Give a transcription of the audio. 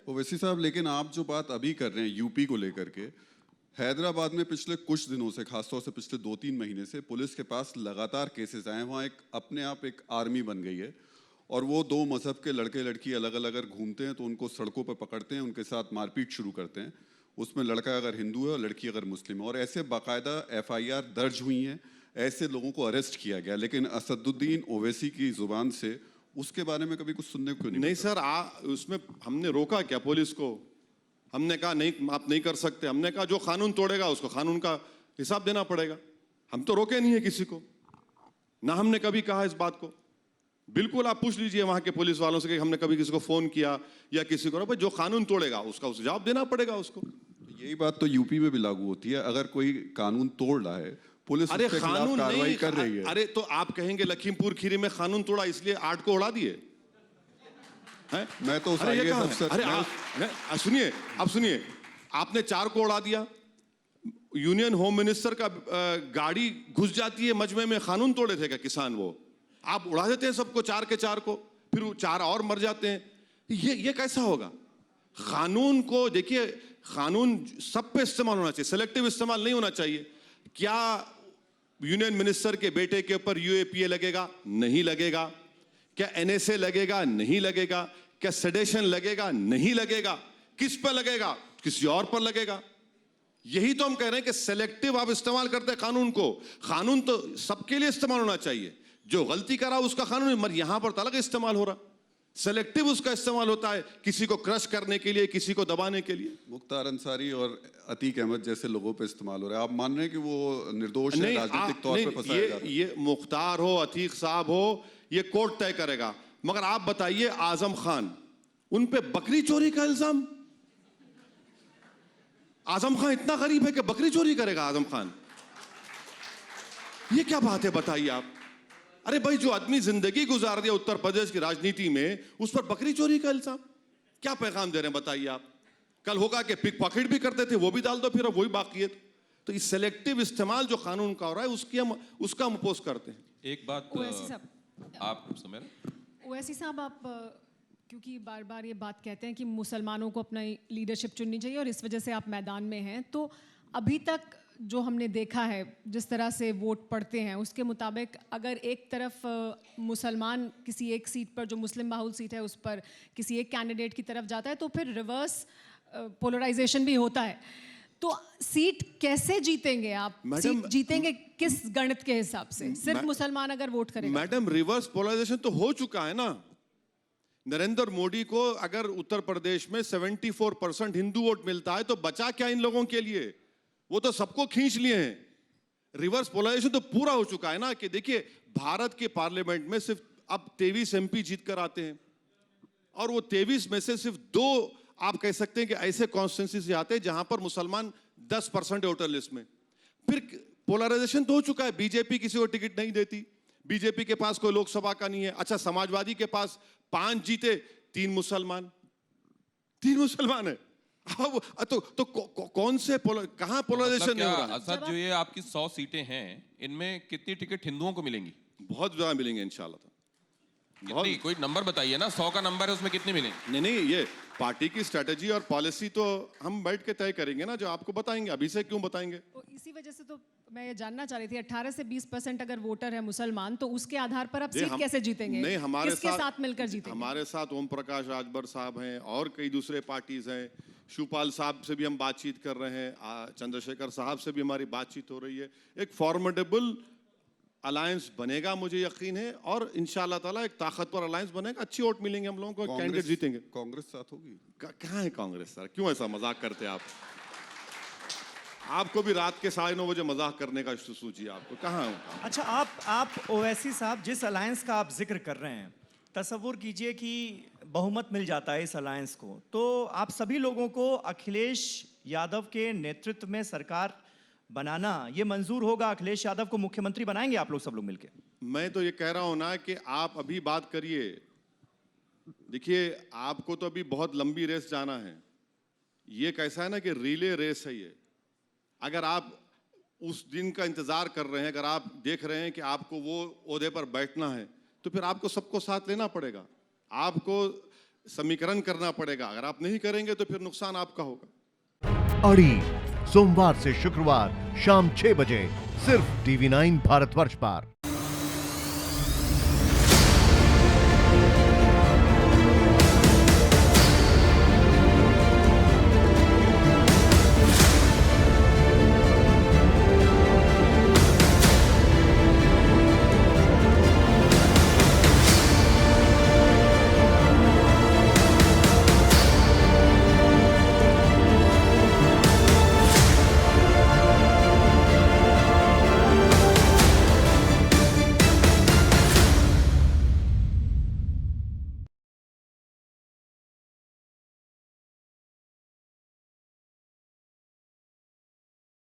ओवैसी साहब, लेकिन आप जो बात अभी कर रहे हैं यूपी को लेकर के, हैदराबाद में पिछले कुछ दिनों से, खासतौर से पिछले 2-3 महीने से पुलिस के पास लगातार केसेस आए हैं। वहाँ एक अपने आप एक आर्मी बन गई है और वो दो मजहब के लड़के लड़की अलग अलग अगर घूमते हैं तो उनको सड़कों पर पकड़ते हैं, उनके साथ मारपीट शुरू करते हैं। उसमें लड़का अगर हिंदू है और लड़की अगर मुस्लिम है, और ऐसे बाकायदा FIR दर्ज हुई हैं, ऐसे लोगों को अरेस्ट किया गया। लेकिन असदुद्दीन ओवैसी की जुबान से उसके बारे में कभी कुछ सुनने को नहीं नहीं सर, उसमें हमने रोका क्या पुलिस को? हमने कहा नहीं, आप नहीं कर सकते। हमने कहा जो कानून तोड़ेगा उसको कानून का हिसाब देना पड़ेगा। हम तो रोके नहीं है किसी को, ना हमने कभी कहा इस बात को। बिल्कुल आप पूछ लीजिए वहां के पुलिस वालों से कि हमने कभी किसी को फोन किया या किसी को। जो कानून तोड़ेगा उसका जवाब देना पड़ेगा उसको। यही बात तो यूपी में भी लागू होती है। अगर कोई कानून तोड़ रहा है, पुलिस उसके खिलाफ कार्रवाई कर रही है। अरे तो आप कहेंगे लखीमपुर खीरी में कानून तोड़ा इसलिए 8 को उड़ा दिए हैं? मैं तो सुनिए, अब सुनिए, आपने 4 को उड़ा दिया। यूनियन होम मिनिस्टर का गाड़ी घुस जाती है मजमे में, कानून तोड़े थे क्या किसान? वो आप उड़ा देते हैं सबको, 4 के 4 को, फिर 4 और मर जाते हैं। ये कैसा होगा? कानून को देखिए, कानून सब पे इस्तेमाल होना चाहिए, सेलेक्टिव इस्तेमाल नहीं होना चाहिए। क्या यूनियन मिनिस्टर के बेटे के ऊपर UAPA लगेगा? नहीं लगेगा। क्या NSA लगेगा? नहीं लगेगा। क्या सेडेशन लगेगा? नहीं लगेगा। किस पर लगेगा? किसी और पर लगेगा। यही तो हम कह रहे हैं कि सेलेक्टिव आप इस्तेमाल करते हैं कानून को। कानून तो सबके लिए इस्तेमाल होना चाहिए। जो गलती करा उसका कानून, मगर यहां पर अलग इस्तेमाल हो रहा, सेलेक्टिव उसका इस्तेमाल होता है, किसी को क्रश करने के लिए, किसी को दबाने के लिए। मुख्तार अंसारी और अतीक अहमद जैसे लोगों पे इस्तेमाल हो रहा है। आप मान रहे हैं कि वो निर्दोष है, राजनीतिक तौर पे फंसाया जा रहा है? ये मुख्तार हो, अतीक साहब हो, ये कोर्ट तय करेगा। मगर आप बताइए, आजम खान, उन पे बकरी चोरी का इल्जाम। आजम खान इतना गरीब है कि बकरी चोरी करेगा आजम खान? ये क्या बात है बताइए आप। अरे भाई, जो आदमी जिंदगी गुजार दिया उत्तर प्रदेश की राजनीति में, उस पर बकरी चोरी का इल्जाम? क्या पैगाम दे रहे हैं बताइए आप? कल होगा कि पिक पॉकेट भी करते थे, वो भी डाल दो, फिर अब वही बाकी है। तो इस सेलेक्टिव इस्तेमाल जो कानून का हो रहा है उसका हम अपोज करते हैं। एक बात ओवैसी साहब, आप समझ रहे? ओवैसी साहब, आप क्योंकि बार बार ये बात कहते हैं कि मुसलमानों को अपना लीडरशिप चुननी चाहिए और इस वजह से आप मैदान में हैं, तो अभी तक जो हमने देखा है, जिस तरह से वोट पड़ते हैं, उसके मुताबिक अगर एक तरफ मुसलमान किसी एक सीट पर, जो मुस्लिम बाहुल सीट है, उस पर किसी एक कैंडिडेट की तरफ जाता है, तो फिर रिवर्स पोलराइजेशन भी होता है। तो सीट कैसे जीतेंगे आप? सीट जीतेंगे किस गणित के हिसाब से? सिर्फ मुसलमान अगर वोट करेगा? मैडम, रिवर्स पोलराइजेशन तो हो चुका है ना। नरेंद्र मोदी को अगर उत्तर प्रदेश में 74% हिंदू वोट मिलता है, तो बचा क्या इन लोगों के लिए? वो तो सबको खींच लिए हैं। रिवर्स पोलराइजेशन तो पूरा हो चुका है ना। कि देखिए, भारत के पार्लियामेंट में सिर्फ अब 23 MP जीत कर आते हैं, और वो 23 में से सिर्फ 2 आप कह सकते हैं कि ऐसे कॉन्स्टिट्यूंसी से आते हैं जहां पर मुसलमान 10% वोटर लिस्ट में। फिर पोलराइजेशन तो हो चुका है। बीजेपी किसी को टिकट नहीं देती, बीजेपी के पास कोई लोकसभा का नहीं है। अच्छा, समाजवादी के पास 5 जीते, 3 मुसलमान, 3 मुसलमान है। तो कौन से कहां पोलराइजेशन नहीं हो रहा? असद, जो ये आपकी 100 सीटें हैं, इनमें कितनी टिकट हिंदुओं को मिलेंगी? बहुत ज्यादा मिलेंगे इंशाल्लाह। कितनी? कोई नंबर बताइए ना। 100 का नंबर है, उसमें कितनी मिलेंगी? नहीं, ये पार्टी की स्ट्रेटेजी और पॉलिसी तो हम बैठ के तय करेंगे ना, जो आपको बताएंगे। अभी से क्यों बताएंगे? तो इसी वजह से तो मैं ये जानना चाह रही थी, 18 से 20% अगर वोटर है मुसलमान, तो उसके आधार पर आप सीट कैसे जीतेंगे? नहीं, हमारे किसके साथ मिलकर जीतेंगे? हमारे साथ ओम प्रकाश राजभर साहब हैं और कई दूसरे पार्टीज हैं। शिवपाल साहब से भी हम बातचीत कर रहे हैं, चंद्रशेखर साहब से भी हमारी बातचीत हो रही है। एक फॉर्मेडेबल अलायंस बनेगा, मुझे यकीन है, और इंशाल्लाह ताला एक ताकतवर अलायंस बनेगा। अच्छी वोट मिलेंगे हम लोगों को, कैंडिडेट जीतेंगे। कांग्रेस साथ होगी? कहाँ है कांग्रेस सर? क्यों ऐसा मजाक करते हैं आप? आपको भी रात के 9:30 बजे मजाक करने का सूझिए, आपको कहाँ है? अच्छा, आप ओवैसी साहब, जिस अलायंस का आप जिक्र कर रहे हैं, तसव्वुर कीजिए कि बहुमत मिल जाता है इस अलायंस को, तो आप सभी लोगों को अखिलेश यादव के नेतृत्व में सरकार बनाना ये मंजूर होगा? अखिलेश यादव को मुख्यमंत्री बनाएंगे आप लोग, सब लोग मिलकर? मैं तो ये कह रहा हूं ना कि आप अभी बात करिए। देखिए, आपको तो अभी बहुत लंबी रेस जाना है। ये कैसा है ना कि रिले रेस है ये। अगर आप उस दिन का इंतजार कर रहे हैं, अगर आप देख रहे हैं कि आपको वो ओहदे पर बैठना है, तो फिर आपको सबको साथ लेना पड़ेगा। आपको समीकरण करना पड़ेगा। अगर आप नहीं करेंगे तो फिर नुकसान आपका होगा। अड़ी सोमवार से शुक्रवार शाम 6 बजे सिर्फ TV9 भारतवर्ष पर।